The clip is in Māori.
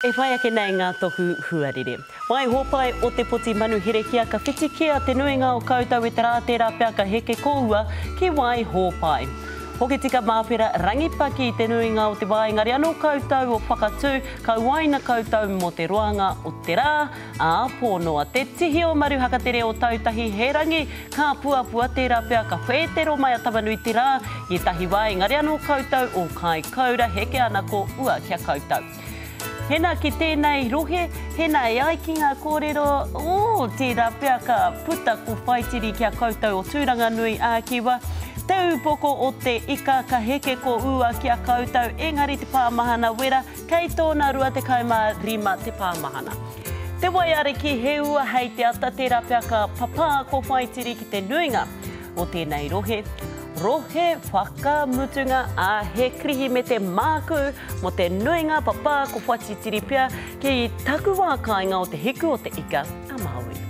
E whai ake nei ngā tohu huarere. Wai hopai o te poti manu here kia ka whiti kia te nuinga o koutou e te rā tērā pia ka heke koua ki wai hopai. Hoki tika māpera rangipaki i te nuinga o te wai ngari anō koutou o whakatū kauaina koutou mo te roanga o te rā a pōnoa. Te tihi o maru hakatere o tautahi he rangi ka puapua tērā pia ka whetero mai a tamanui te rā i tahi wai ngari anō koutou o kai kaura heke ana ko ua kia koutou. Hena ki tēnei rohe, hena e ai ki ngā kōrero, tērā pia ka puta ko whaitiri kia koutou o tūranga nui a kiwa. Te upoko o te ika ka heke ko ua kia koutou, engari te pāmahana wera, kei tōna rua te kaumārima te pāmahana. Te wai ariki he ua hei te ata tērā pia ka papā ko whaitiri ki te nuinga o tēnei rohe. Rohe whakamutunga a he krihi me te māku mo te nuinga papā ko whaitiri pia ki taku wā kāinga o te hiku o te ika a Māui.